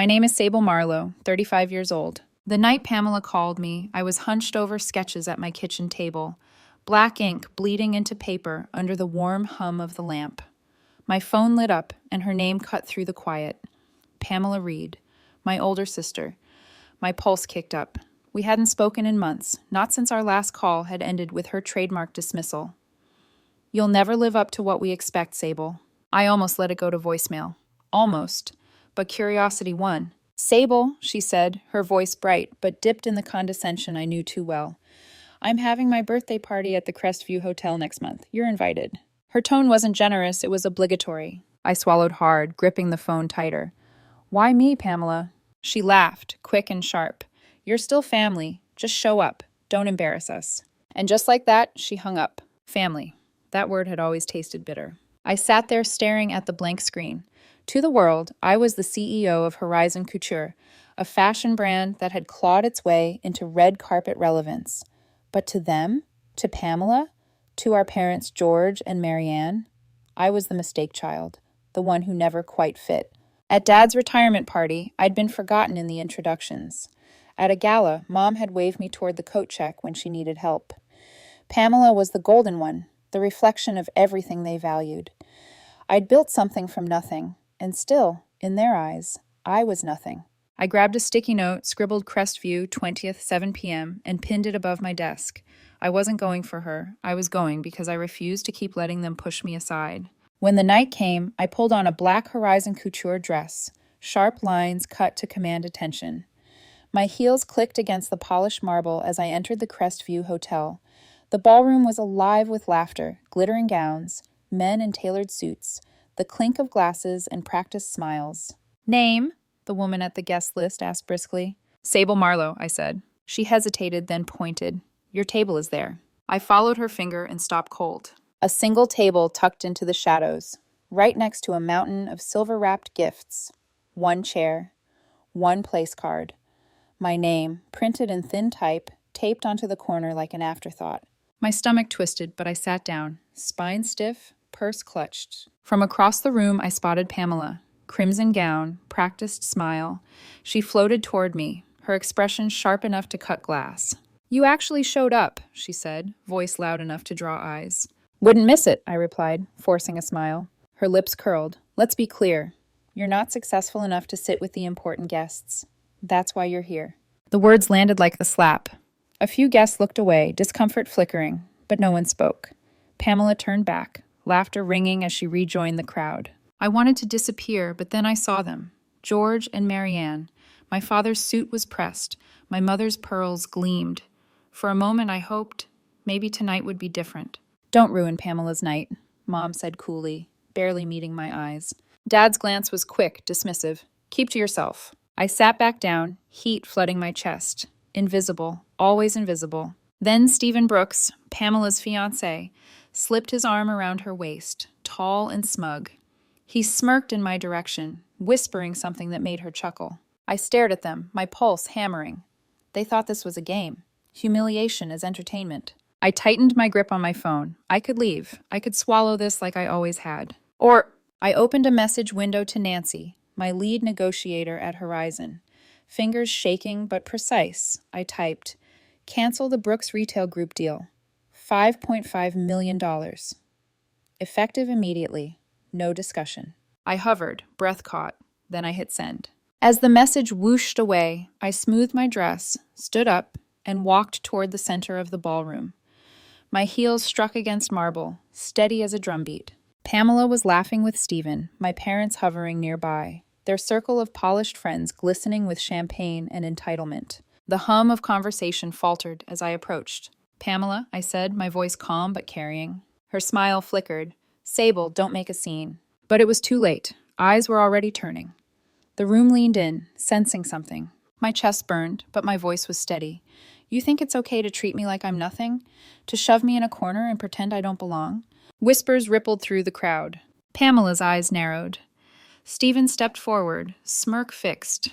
My name is Sable Marlowe, 35 years old. The night Pamela called me, I was hunched over sketches at my kitchen table, black ink bleeding into paper under the warm hum of the lamp. My phone lit up, and her name cut through the quiet. Pamela Reed, my older sister. My pulse kicked up. We hadn't spoken in months, not since our last call had ended with her trademark dismissal. You'll never live up to what we expect, Sable. I almost let it go to voicemail. Almost. But curiosity won. Sable, she said, her voice bright, but dipped in the condescension I knew too well. I'm having my birthday party at the Crestview Hotel next month. You're invited. Her tone wasn't generous, it was obligatory. I swallowed hard, gripping the phone tighter. Why me, Pamela? She laughed, quick and sharp. You're still family. Just show up. Don't embarrass us. And just like that, she hung up. Family. That word had always tasted bitter. I sat there staring at the blank screen. To the world, I was the CEO of Horizon Couture, a fashion brand that had clawed its way into red carpet relevance. But to them, to Pamela, to our parents George and Marianne, I was the mistake child, the one who never quite fit. At Dad's retirement party, I'd been forgotten in the introductions. At a gala, Mom had waved me toward the coat check when she needed help. Pamela was the golden one, the reflection of everything they valued. I'd built something from nothing, and still, in their eyes, I was nothing. I grabbed a sticky note, scribbled Crestview, 20th, 7 p.m., and pinned it above my desk. I wasn't going for her. I was going because I refused to keep letting them push me aside. When the night came, I pulled on a black Horizon Couture dress, sharp lines cut to command attention. My heels clicked against the polished marble as I entered the Crestview Hotel. The ballroom was alive with laughter, glittering gowns, men in tailored suits, the clink of glasses and practiced smiles. Name? The woman at the guest list asked briskly. Sable Marlowe, I said. She hesitated, then pointed. Your table is there. I followed her finger and stopped cold. A single table tucked into the shadows, right next to a mountain of silver-wrapped gifts. One chair, one place card. My name, printed in thin type, taped onto the corner like an afterthought. My stomach twisted, but I sat down, spine stiff, purse clutched. From across the room, I spotted Pamela. Crimson gown, practiced smile. She floated toward me, her expression sharp enough to cut glass. You actually showed up, she said, voice loud enough to draw eyes. Wouldn't miss it, I replied, forcing a smile. Her lips curled. Let's be clear. You're not successful enough to sit with the important guests. That's why you're here. The words landed like a slap. A few guests looked away, discomfort flickering, but no one spoke. Pamela turned back, laughter ringing as she rejoined the crowd. I wanted to disappear, but then I saw them. George and Marianne. My father's suit was pressed. My mother's pearls gleamed. For a moment I hoped maybe tonight would be different. Don't ruin Pamela's night, Mom said coolly, barely meeting my eyes. Dad's glance was quick, dismissive. Keep to yourself. I sat back down, heat flooding my chest. Invisible, always invisible. Then Stephen Brooks, Pamela's fiancé, slipped his arm around her waist, tall and smug. He smirked in my direction, whispering something that made her chuckle. I stared at them, my pulse hammering. They thought this was a game. Humiliation as entertainment. I tightened my grip on my phone. I could leave. I could swallow this like I always had. Or I opened a message window to Nancy, my lead negotiator at Horizon. Fingers shaking but precise, I typed, cancel the Brooks Retail Group deal. $5.5 million. Effective immediately. No discussion. I hovered, breath caught. Then I hit send. As the message whooshed away, I smoothed my dress, stood up, and walked toward the center of the ballroom. My heels struck against marble, steady as a drumbeat. Pamela was laughing with Stephen, my parents hovering nearby, their circle of polished friends glistening with champagne and entitlement. The hum of conversation faltered as I approached. Pamela, I said, my voice calm but carrying. Her smile flickered. Sable, don't make a scene. But it was too late. Eyes were already turning. The room leaned in, sensing something. My chest burned, but my voice was steady. You think it's okay to treat me like I'm nothing? To shove me in a corner and pretend I don't belong? Whispers rippled through the crowd. Pamela's eyes narrowed. Stephen stepped forward, smirk fixed.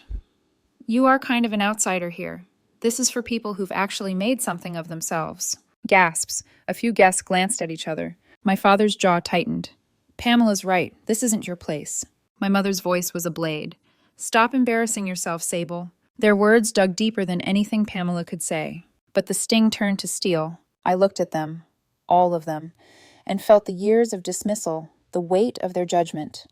You are kind of an outsider here. This is for people who've actually made something of themselves. Gasps. A few guests glanced at each other. My father's jaw tightened. Pamela's right. This isn't your place. My mother's voice was a blade. Stop embarrassing yourself, Sable. Their words dug deeper than anything Pamela could say. But the sting turned to steel. I looked at them, all of them, and felt the years of dismissal, the weight of their judgment.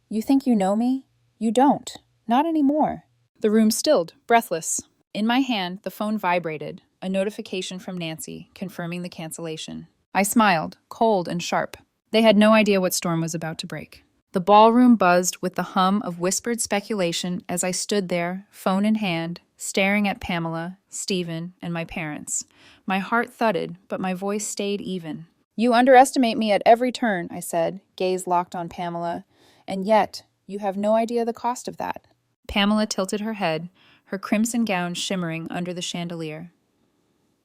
You think you know me? You don't. Not anymore. The room stilled, breathless. In my hand, the phone vibrated, a notification from Nancy, confirming the cancellation. I smiled, cold and sharp. They had no idea what storm was about to break. The ballroom buzzed with the hum of whispered speculation as I stood there, phone in hand, staring at Pamela, Stephen, and my parents. My heart thudded, but my voice stayed even. You underestimate me at every turn, I said, gaze locked on Pamela. And yet, you have no idea the cost of that. Pamela tilted her head, her crimson gown shimmering under the chandelier.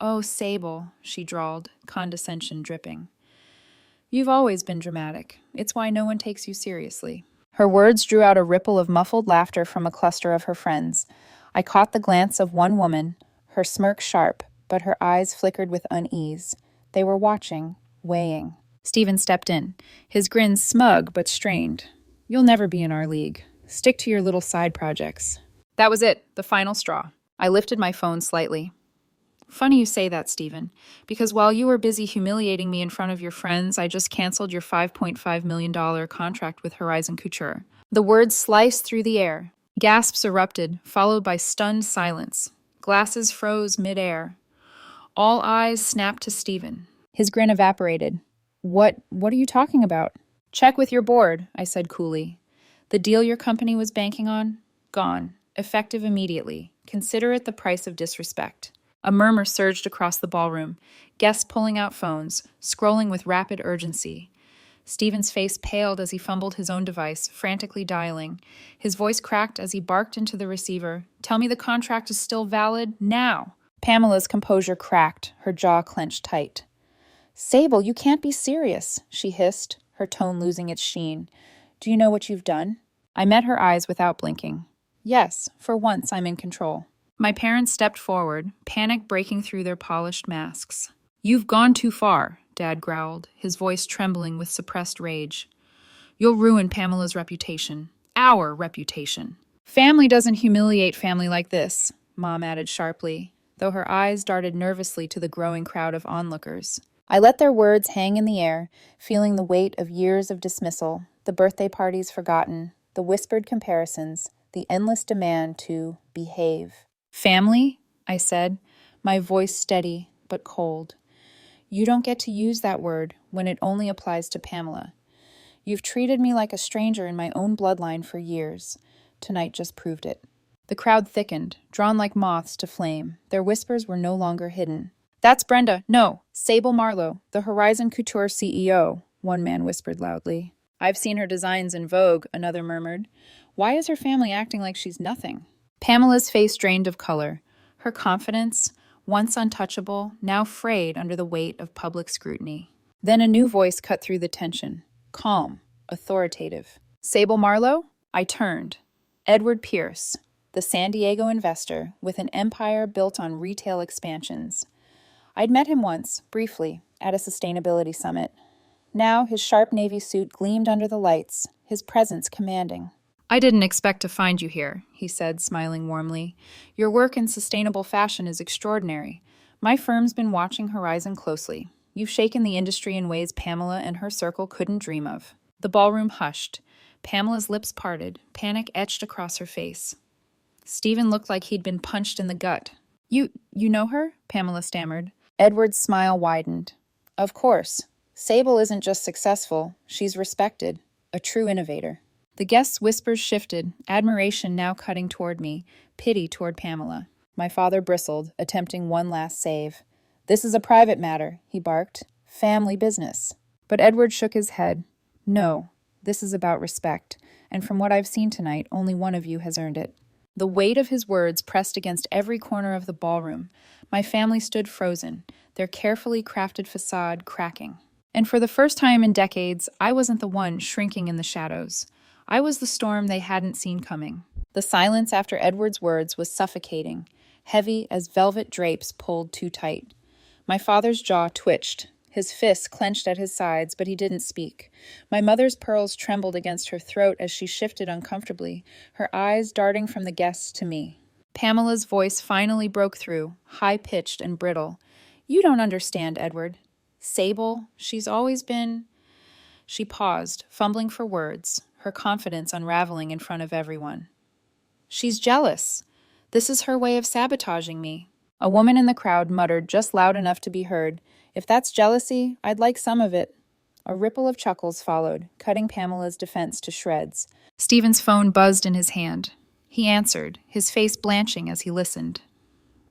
Oh, Sable, she drawled, condescension dripping. You've always been dramatic. It's why no one takes you seriously. Her words drew out a ripple of muffled laughter from a cluster of her friends. I caught the glance of one woman, her smirk sharp, but her eyes flickered with unease. They were watching, weighing. Stephen stepped in, his grin smug but strained. You'll never be in our league. Stick to your little side projects. That was it, the final straw. I lifted my phone slightly. Funny you say that, Stephen, because while you were busy humiliating me in front of your friends, I just canceled your $5.5 million contract with Horizon Couture. The words sliced through the air. Gasps erupted, followed by stunned silence. Glasses froze midair. All eyes snapped to Stephen. His grin evaporated. What are you talking about? Check with your board, I said coolly. The deal your company was banking on? Gone. Effective immediately. Consider it the price of disrespect. A murmur surged across the ballroom, guests pulling out phones, scrolling with rapid urgency. Stephen's face paled as he fumbled his own device, frantically dialing. His voice cracked as he barked into the receiver. Tell me the contract is still valid, now! Pamela's composure cracked, her jaw clenched tight. Sable, you can't be serious, she hissed, her tone losing its sheen. Do you know what you've done? I met her eyes without blinking. Yes, for once I'm in control. My parents stepped forward, panic breaking through their polished masks. You've gone too far, Dad growled, his voice trembling with suppressed rage. You'll ruin Pamela's reputation. Our reputation. Family doesn't humiliate family like this, Mom added sharply, though her eyes darted nervously to the growing crowd of onlookers. I let their words hang in the air, feeling the weight of years of dismissal, the birthday parties forgotten, the whispered comparisons, the endless demand to behave. Family? I said, my voice steady but cold. You don't get to use that word when it only applies to Pamela. You've treated me like a stranger in my own bloodline for years. Tonight just proved it. The crowd thickened, drawn like moths to flame. Their whispers were no longer hidden. That's Brenda. No, Sable Marlowe, the Horizon Couture CEO, one man whispered loudly. I've seen her designs in Vogue, another murmured. Why is her family acting like she's nothing? Pamela's face drained of color. Her confidence, once untouchable, now frayed under the weight of public scrutiny. Then a new voice cut through the tension. Calm, authoritative. Sable Marlowe? I turned. Edward Pierce, the San Diego investor with an empire built on retail expansions. I'd met him once, briefly, at a sustainability summit. Now his sharp navy suit gleamed under the lights, his presence commanding. I didn't expect to find you here, he said, smiling warmly. Your work in sustainable fashion is extraordinary. My firm's been watching Horizon closely. You've shaken the industry in ways Pamela and her circle couldn't dream of. The ballroom hushed. Pamela's lips parted, panic etched across her face. Stephen looked like he'd been punched in the gut. You know her? Pamela stammered. Edward's smile widened. Of course. Sable isn't just successful, she's respected. A true innovator. The guests' whispers shifted, admiration now cutting toward me, pity toward Pamela. My father bristled, attempting one last save. This is a private matter, he barked. Family business. But Edward shook his head. No, this is about respect, and from what I've seen tonight, only one of you has earned it. The weight of his words pressed against every corner of the ballroom. My family stood frozen, their carefully crafted façade cracking. And for the first time in decades, I wasn't the one shrinking in the shadows. I was the storm they hadn't seen coming. The silence after Edward's words was suffocating, heavy as velvet drapes pulled too tight. My father's jaw twitched, his fists clenched at his sides, but he didn't speak. My mother's pearls trembled against her throat as she shifted uncomfortably, her eyes darting from the guests to me. Pamela's voice finally broke through, high-pitched and brittle. "You don't understand, Edward. Sable, she's always been—" She paused, fumbling for words, her confidence unraveling in front of everyone. "She's jealous. This is her way of sabotaging me." A woman in the crowd muttered just loud enough to be heard, "If that's jealousy, I'd like some of it." A ripple of chuckles followed, cutting Pamela's defense to shreds. Stephen's phone buzzed in his hand. He answered, his face blanching as he listened.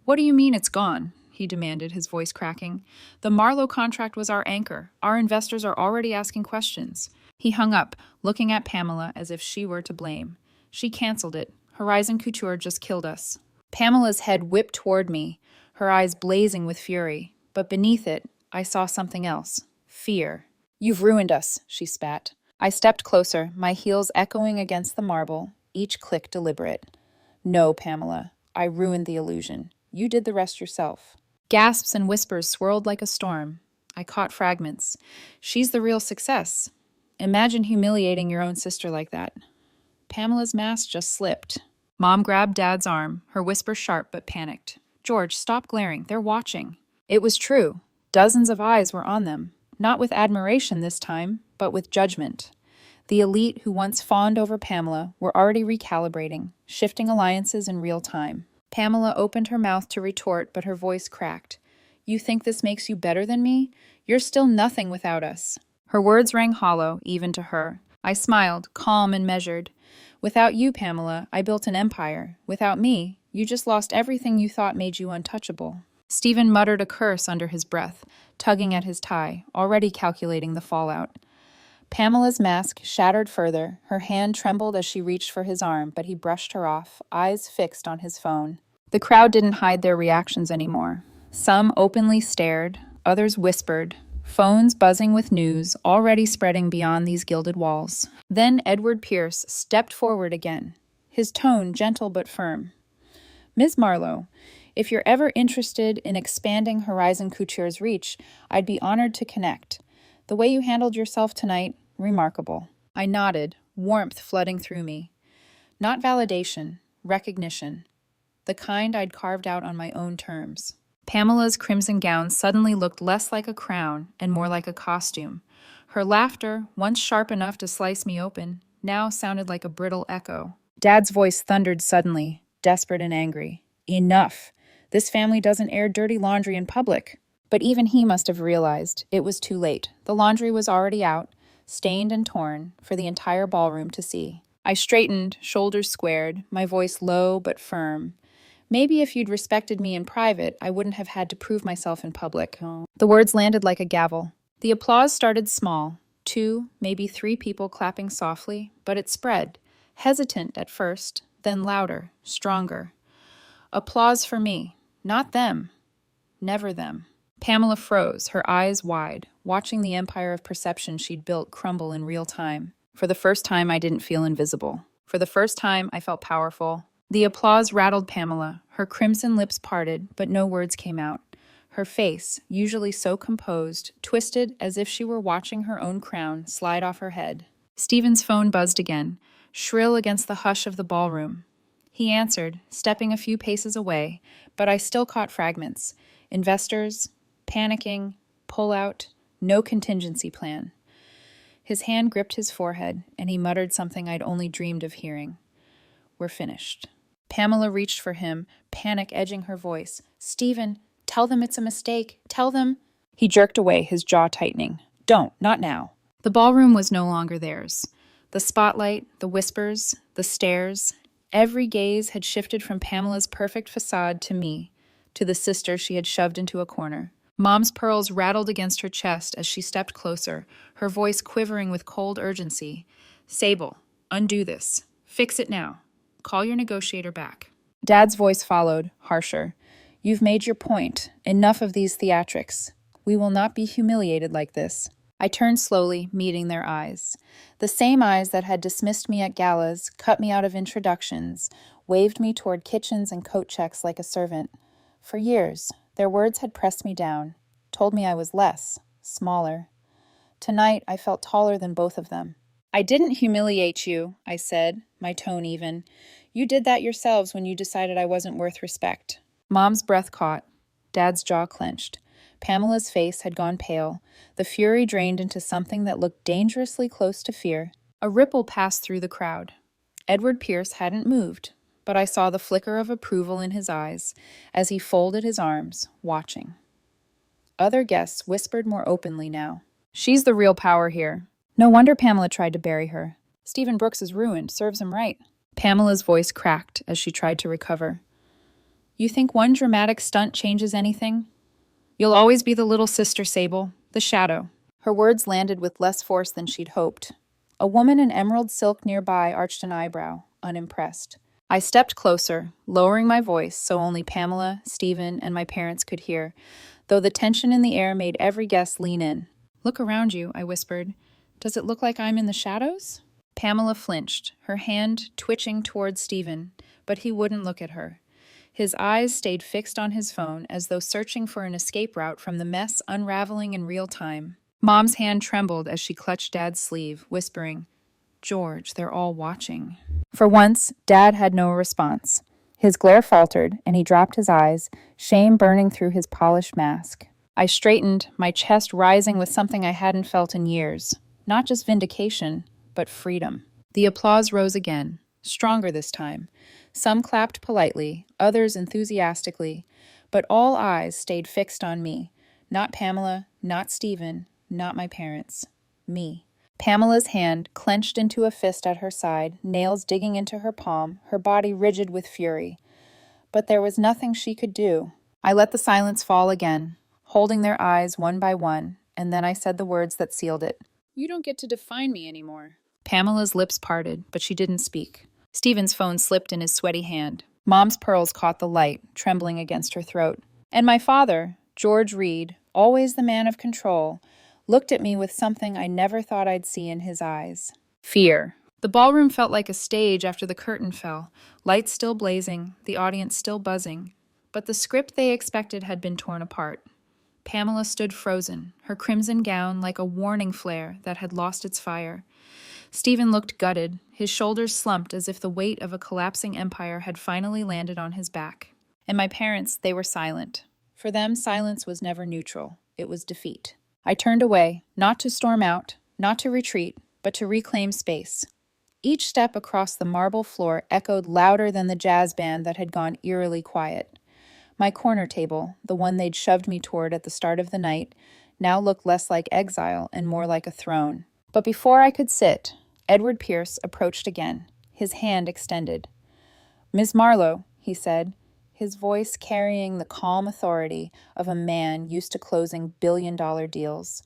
"What do you mean it's gone?" he demanded, his voice cracking. "The Marlowe contract was our anchor. Our investors are already asking questions." He hung up, looking at Pamela as if she were to blame. "She canceled it. Horizon Couture just killed us." Pamela's head whipped toward me, her eyes blazing with fury. But beneath it, I saw something else. Fear. "You've ruined us," she spat. I stepped closer, my heels echoing against the marble, each click deliberate. "No, Pamela. I ruined the illusion. You did the rest yourself." Gasps and whispers swirled like a storm. I caught fragments. "She's the real success. Imagine humiliating your own sister like that." Pamela's mask just slipped. Mom grabbed Dad's arm, her whisper sharp but panicked. "George, stop glaring. They're watching." It was true. Dozens of eyes were on them. Not with admiration this time, but with judgment. The elite who once fawned over Pamela were already recalibrating, shifting alliances in real time. Pamela opened her mouth to retort, but her voice cracked. "You think this makes you better than me? You're still nothing without us." Her words rang hollow, even to her. I smiled, calm and measured. "Without you, Pamela, I built an empire. Without me, you just lost everything you thought made you untouchable." Stephen muttered a curse under his breath, tugging at his tie, already calculating the fallout. Pamela's mask shattered further, her hand trembled as she reached for his arm, but he brushed her off, eyes fixed on his phone. The crowd didn't hide their reactions anymore. Some openly stared, others whispered, phones buzzing with news already spreading beyond these gilded walls. Then Edward Pierce stepped forward again, his tone gentle but firm. "Ms. Marlowe, if you're ever interested in expanding Horizon Couture's reach, I'd be honored to connect. The way you handled yourself tonight, remarkable." I nodded, warmth flooding through me. Not validation, recognition. The kind I'd carved out on my own terms. Pamela's crimson gown suddenly looked less like a crown and more like a costume. Her laughter, once sharp enough to slice me open, now sounded like a brittle echo. Dad's voice thundered suddenly, desperate and angry. "Enough! This family doesn't air dirty laundry in public." But even he must have realized it was too late. The laundry was already out, stained and torn, for the entire ballroom to see. I straightened, shoulders squared, my voice low but firm. "Maybe if you'd respected me in private, I wouldn't have had to prove myself in public." The words landed like a gavel. The applause started small, 2, maybe 3 people clapping softly, but it spread, hesitant at first, then louder, stronger. Applause for me, not them. Never them. Pamela froze, her eyes wide, watching the empire of perception she'd built crumble in real time. For the first time, I didn't feel invisible. For the first time, I felt powerful. The applause rattled Pamela. Her crimson lips parted, but no words came out. Her face, usually so composed, twisted as if she were watching her own crown slide off her head. Stephen's phone buzzed again, shrill against the hush of the ballroom. He answered, stepping a few paces away, but I still caught fragments. Investors, panicking, pullout, no contingency plan. His hand gripped his forehead, and he muttered something I'd only dreamed of hearing. "We're finished." Pamela reached for him, panic edging her voice. "Stephen, tell them it's a mistake. Tell them—" He jerked away, his jaw tightening. "Don't, not now." The ballroom was no longer theirs. The spotlight, the whispers, the stares, every gaze had shifted from Pamela's perfect façade to me, to the sister she had shoved into a corner. Mom's pearls rattled against her chest as she stepped closer, her voice quivering with cold urgency. "Sable, undo this. Fix it now. Call your negotiator back." Dad's voice followed, harsher. "You've made your point. Enough of these theatrics. We will not be humiliated like this." I turned slowly, meeting their eyes. The same eyes that had dismissed me at galas, cut me out of introductions, waved me toward kitchens and coat checks like a servant. For years, their words had pressed me down, told me I was less, smaller. Tonight, I felt taller than both of them. I didn't humiliate you, I said, my tone even. You did that yourselves when you decided I wasn't worth respect. Mom's breath caught. Dad's jaw clenched. Pamela's face had gone pale. The fury drained into something that looked dangerously close to fear. A ripple passed through the crowd. Edward Pierce hadn't moved, but I saw the flicker of approval in his eyes as he folded his arms, watching. Other guests whispered more openly now. She's the real power here. No wonder Pamela tried to bury her. Stephen Brooks is ruined, serves him right. Pamela's voice cracked as she tried to recover. You think one dramatic stunt changes anything? You'll always be the little sister, Sable, the shadow. Her words landed with less force than she'd hoped. A woman in emerald silk nearby arched an eyebrow, unimpressed. I stepped closer, lowering my voice so only Pamela, Stephen, and my parents could hear, though the tension in the air made every guest lean in. Look around you, I whispered. Does it look like I'm in the shadows? Pamela flinched, her hand twitching towards Stephen, but he wouldn't look at her. His eyes stayed fixed on his phone as though searching for an escape route from the mess unraveling in real time. Mom's hand trembled as she clutched Dad's sleeve, whispering, George, they're all watching. For once, Dad had no response. His glare faltered, and he dropped his eyes, shame burning through his polished mask. I straightened, my chest rising with something I hadn't felt in years. Not just vindication, but freedom. The applause rose again, stronger this time. Some clapped politely, others enthusiastically, but all eyes stayed fixed on me. Not Pamela, not Stephen, not my parents. Me. Pamela's hand clenched into a fist at her side, nails digging into her palm, her body rigid with fury. But there was nothing she could do. I let the silence fall again, holding their eyes one by one, and then I said the words that sealed it. You don't get to define me anymore. Pamela's lips parted, but she didn't speak. Stephen's phone slipped in his sweaty hand. Mom's pearls caught the light, trembling against her throat. And my father, George Reed, always the man of control, looked at me with something I never thought I'd see in his eyes. Fear. The ballroom felt like a stage after the curtain fell, lights still blazing, the audience still buzzing. But the script they expected had been torn apart. Pamela stood frozen, her crimson gown like a warning flare that had lost its fire. Stephen looked gutted, his shoulders slumped as if the weight of a collapsing empire had finally landed on his back. And my parents, they were silent. For them, silence was never neutral. It was defeat. I turned away, not to storm out, not to retreat, but to reclaim space. Each step across the marble floor echoed louder than the jazz band that had gone eerily quiet. My corner table, the one they'd shoved me toward at the start of the night, now looked less like exile and more like a throne. But before I could sit, Edward Pierce approached again, his hand extended. Miss Marlowe, he said, his voice carrying the calm authority of a man used to closing billion-dollar deals.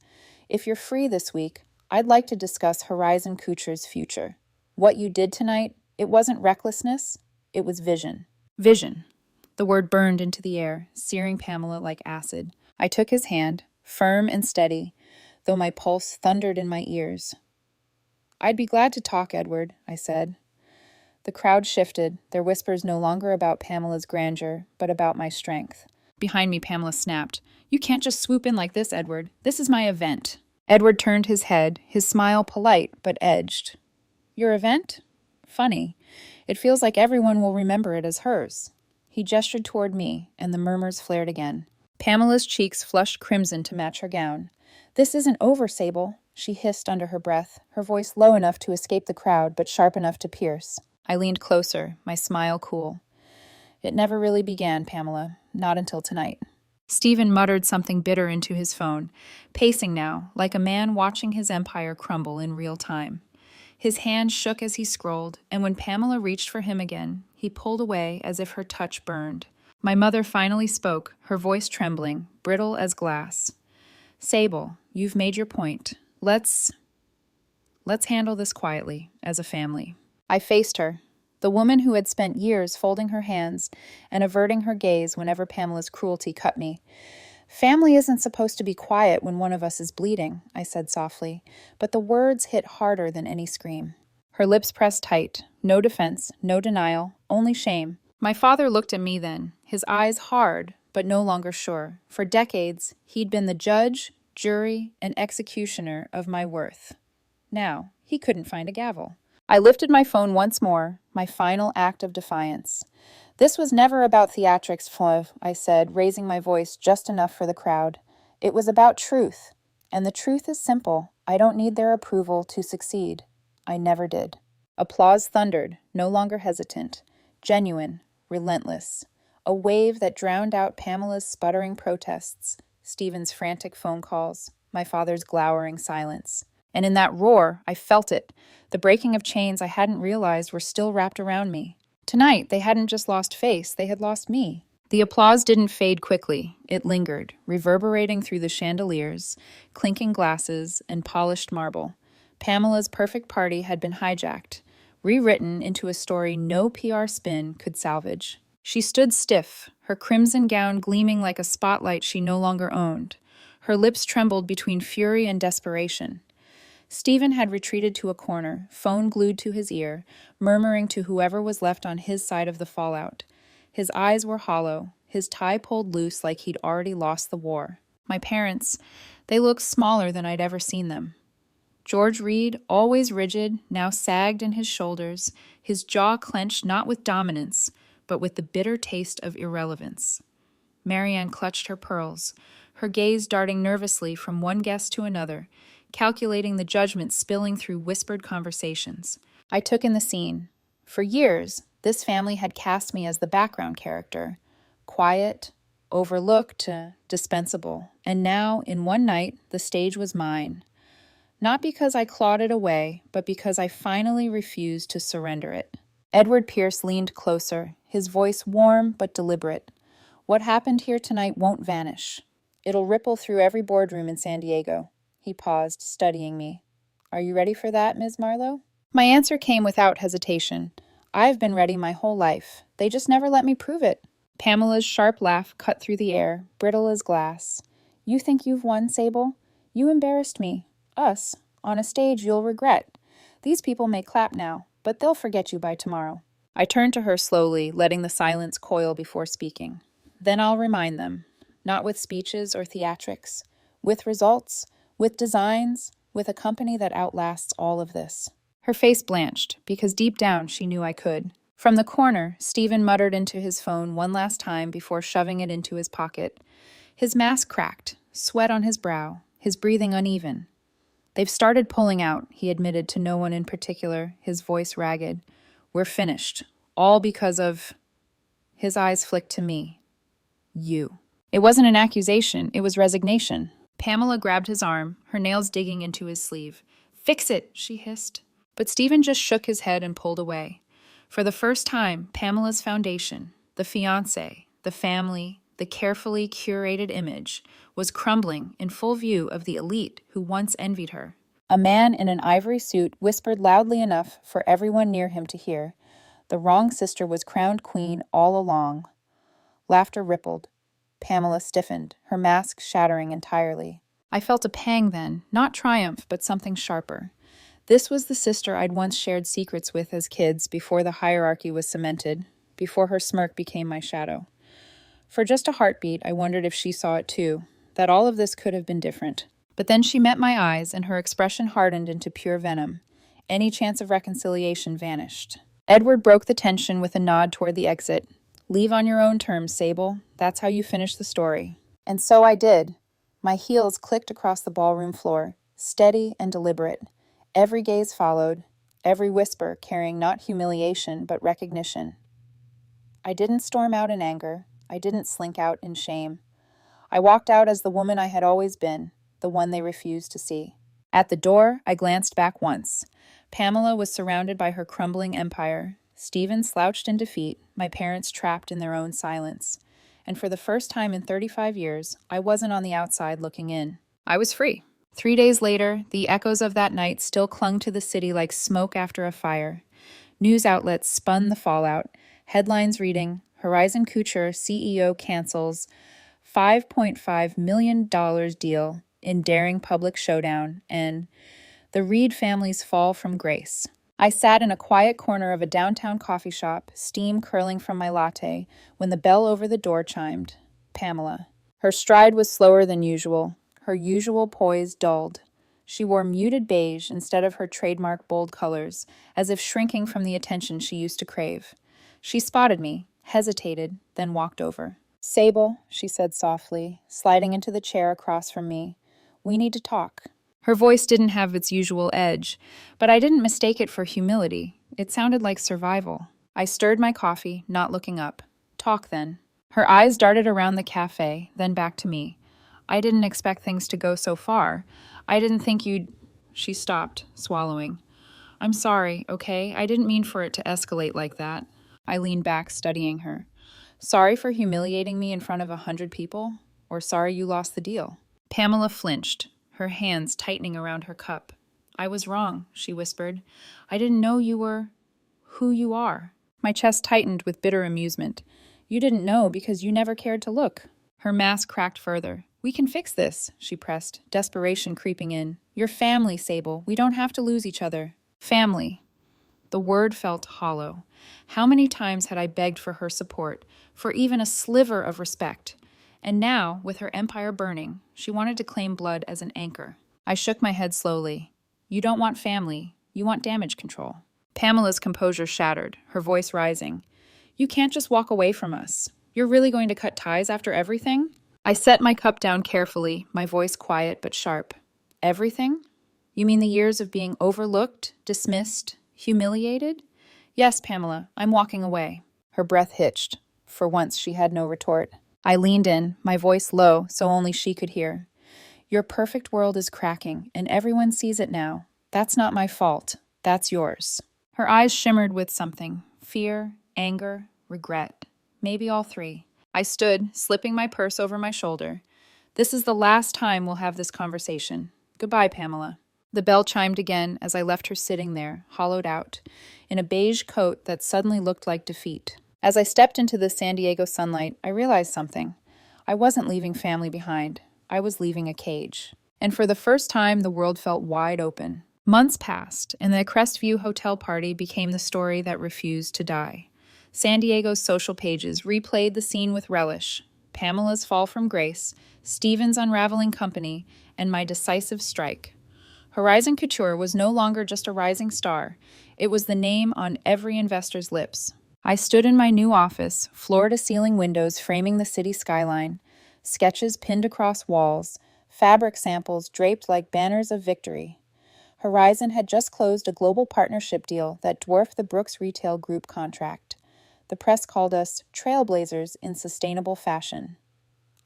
If you're free this week, I'd like to discuss Horizon Kucher's future. What you did tonight, it wasn't recklessness, it was vision. Vision. The word burned into the air, searing Pamela like acid. I took his hand, firm and steady, though my pulse thundered in my ears. I'd be glad to talk, Edward, I said. The crowd shifted, their whispers no longer about Pamela's grandeur, but about my strength. Behind me, Pamela snapped. You can't just swoop in like this, Edward. This is my event. Edward turned his head, his smile polite but edged. Your event? Funny. It feels like everyone will remember it as hers. He gestured toward me, and the murmurs flared again. Pamela's cheeks flushed crimson to match her gown. This isn't over, Sable, she hissed under her breath, her voice low enough to escape the crowd but sharp enough to pierce. I leaned closer, my smile cool. It never really began, Pamela, not until tonight. Stephen muttered something bitter into his phone, pacing now, like a man watching his empire crumble in real time. His hand shook as he scrolled, and when Pamela reached for him again, he pulled away as if her touch burned. My mother finally spoke, her voice trembling, brittle as glass. Sable, you've made your point. Let's handle this quietly, as a family. I faced her, the woman who had spent years folding her hands and averting her gaze whenever Pamela's cruelty cut me. Family isn't supposed to be quiet when one of us is bleeding, I said softly, but the words hit harder than any scream. Her lips pressed tight, no defense, no denial, only shame. My father looked at me then, his eyes hard, but no longer sure. For decades, he'd been the judge, jury, and executioner of my worth. Now, he couldn't find a gavel. I lifted my phone once more, my final act of defiance. This was never about theatrics, Fleuve, I said, raising my voice just enough for the crowd. It was about truth. And the truth is simple. I don't need their approval to succeed. I never did. Applause thundered, no longer hesitant. Genuine, relentless. A wave that drowned out Pamela's sputtering protests, Stephen's frantic phone calls, my father's glowering silence. And in that roar, I felt it. The breaking of chains I hadn't realized were still wrapped around me. Tonight, they hadn't just lost face, they had lost me. The applause didn't fade quickly. It lingered, reverberating through the chandeliers, clinking glasses, and polished marble. Pamela's perfect party had been hijacked, rewritten into a story no PR spin could salvage. She stood stiff, her crimson gown gleaming like a spotlight she no longer owned. Her lips trembled between fury and desperation. Stephen had retreated to a corner, phone glued to his ear, murmuring to whoever was left on his side of the fallout. His eyes were hollow, his tie pulled loose like he'd already lost the war. My parents, they looked smaller than I'd ever seen them. George Reed, always rigid, now sagged in his shoulders, his jaw clenched not with dominance, but with the bitter taste of irrelevance. Marianne clutched her pearls, her gaze darting nervously from one guest to another, calculating the judgment spilling through whispered conversations. I took in the scene. For years, this family had cast me as the background character, quiet, overlooked, dispensable. And now, in one night, the stage was mine. Not because I clawed it away, but because I finally refused to surrender it. Edward Pierce leaned closer, his voice warm but deliberate. What happened here tonight won't vanish. It'll ripple through every boardroom in San Diego. He paused, studying me. Are you ready for that, Ms. Marlowe? My answer came without hesitation. I've been ready my whole life. They just never let me prove it. Pamela's sharp laugh cut through the air, brittle as glass. You think you've won, Sable? You embarrassed me. Us. On a stage you'll regret. These people may clap now, but they'll forget you by tomorrow. I turned to her slowly, letting the silence coil before speaking. Then I'll remind them. Not with speeches or theatrics. With results. With designs, with a company that outlasts all of this. Her face blanched, because deep down she knew I could. From the corner, Stephen muttered into his phone one last time before shoving it into his pocket. His mask cracked, sweat on his brow, his breathing uneven. They've started pulling out, he admitted to no one in particular, his voice ragged. We're finished. All because of... His eyes flicked to me. You. It wasn't an accusation, it was resignation. Pamela grabbed his arm, her nails digging into his sleeve. Fix it, she hissed. But Stephen just shook his head and pulled away. For the first time, Pamela's foundation, the fiancé, the family, the carefully curated image, was crumbling in full view of the elite who once envied her. A man in an ivory suit whispered loudly enough for everyone near him to hear. The wrong sister was crowned queen all along. Laughter rippled. Pamela stiffened, her mask shattering entirely. I felt a pang then, not triumph, but something sharper. This was the sister I'd once shared secrets with as kids before the hierarchy was cemented, before her smirk became my shadow. For just a heartbeat, I wondered if she saw it too, that all of this could have been different. But then she met my eyes, and her expression hardened into pure venom. Any chance of reconciliation vanished. Edward broke the tension with a nod toward the exit. Leave on your own terms, Sable. That's how you finish the story. And so I did. My heels clicked across the ballroom floor, steady and deliberate. Every gaze followed, every whisper carrying not humiliation but recognition. I didn't storm out in anger. I didn't slink out in shame. I walked out as the woman I had always been, the one they refused to see. At the door, I glanced back once. Pamela was surrounded by her crumbling empire. Stephen slouched in defeat, my parents trapped in their own silence. And for the first time in 35 years, I wasn't on the outside looking in. I was free. 3 days later, the echoes of that night still clung to the city like smoke after a fire. News outlets spun the fallout, headlines reading, Horizon Couture CEO cancels $5.5 million deal in daring public showdown, and the Reed family's fall from grace. I sat in a quiet corner of a downtown coffee shop, steam curling from my latte, when the bell over the door chimed. Pamela. Her stride was slower than usual, her usual poise dulled. She wore muted beige instead of her trademark bold colors, as if shrinking from the attention she used to crave. She spotted me, hesitated, then walked over. "Sable," she said softly, sliding into the chair across from me. "We need to talk." Her voice didn't have its usual edge, but I didn't mistake it for humility. It sounded like survival. I stirred my coffee, not looking up. "Talk, then." Her eyes darted around the cafe, then back to me. "I didn't expect things to go so far. I didn't think you'd—" She stopped, swallowing. "I'm sorry, okay? I didn't mean for it to escalate like that." I leaned back, studying her. "Sorry for humiliating me in front of 100 people? Or sorry you lost the deal?" Pamela flinched, her hands tightening around her cup. "I was wrong," she whispered. "I didn't know you were who you are." My chest tightened with bitter amusement. "You didn't know because you never cared to look." Her mask cracked further. "We can fix this," she pressed, desperation creeping in. "You're family, Sable. We don't have to lose each other." Family. The word felt hollow. How many times had I begged for her support, for even a sliver of respect? And now, with her empire burning, she wanted to claim blood as an anchor. I shook my head slowly. "You don't want family. You want damage control." Pamela's composure shattered, her voice rising. "You can't just walk away from us. You're really going to cut ties after everything?" I set my cup down carefully, my voice quiet but sharp. "Everything? You mean the years of being overlooked, dismissed, humiliated?" "Yes, Pamela, I'm walking away." Her breath hitched. For once, she had no retort. I leaned in, my voice low so only she could hear. "Your perfect world is cracking, and everyone sees it now. That's not my fault. That's yours." Her eyes shimmered with something. Fear, anger, regret. Maybe all three. I stood, slipping my purse over my shoulder. "This is the last time we'll have this conversation. Goodbye, Pamela." The bell chimed again as I left her sitting there, hollowed out, in a beige coat that suddenly looked like defeat. As I stepped into the San Diego sunlight, I realized something. I wasn't leaving family behind. I was leaving a cage. And for the first time, the world felt wide open. Months passed, and the Crestview Hotel party became the story that refused to die. San Diego's social pages replayed the scene with relish. Pamela's fall from grace, Stephen's unraveling company, and my decisive strike. Horizon Couture was no longer just a rising star. It was the name on every investor's lips. I stood in my new office, floor-to-ceiling windows framing the city skyline, sketches pinned across walls, fabric samples draped like banners of victory. Horizon had just closed a global partnership deal that dwarfed the Brooks Retail Group contract. The press called us trailblazers in sustainable fashion.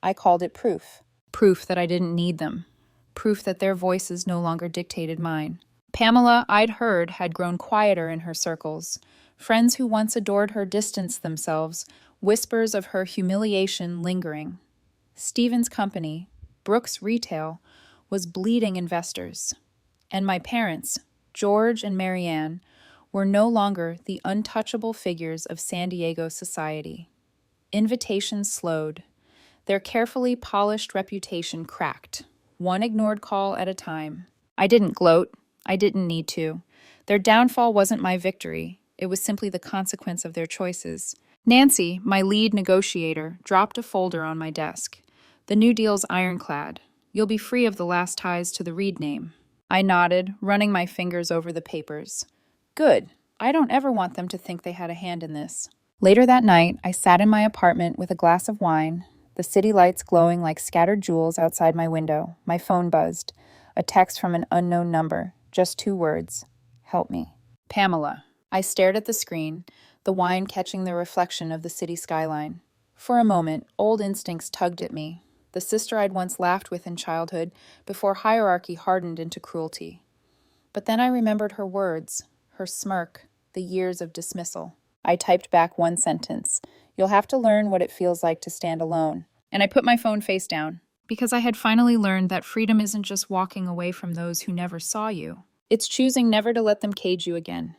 I called it proof. Proof that I didn't need them. Proof that their voices no longer dictated mine. Pamela, I'd heard, had grown quieter in her circles. Friends who once adored her distanced themselves, whispers of her humiliation lingering. Stephen's company, Brooks Retail, was bleeding investors. And my parents, George and Marianne, were no longer the untouchable figures of San Diego society. Invitations slowed. Their carefully polished reputation cracked, one ignored call at a time. I didn't gloat. I didn't need to. Their downfall wasn't my victory. It was simply the consequence of their choices. Nancy, my lead negotiator, dropped a folder on my desk. "The new deal's ironclad. You'll be free of the last ties to the Reed name." I nodded, running my fingers over the papers. "Good. I don't ever want them to think they had a hand in this." Later that night, I sat in my apartment with a glass of wine, the city lights glowing like scattered jewels outside my window. My phone buzzed. A text from an unknown number. Just 2 words. "Help me." Pamela. I stared at the screen, the wine catching the reflection of the city skyline. For a moment, old instincts tugged at me. The sister I'd once laughed with in childhood, before hierarchy hardened into cruelty. But then I remembered her words, her smirk, the years of dismissal. I typed back one sentence. "You'll have to learn what it feels like to stand alone." And I put my phone face down, because I had finally learned that freedom isn't just walking away from those who never saw you. It's choosing never to let them cage you again.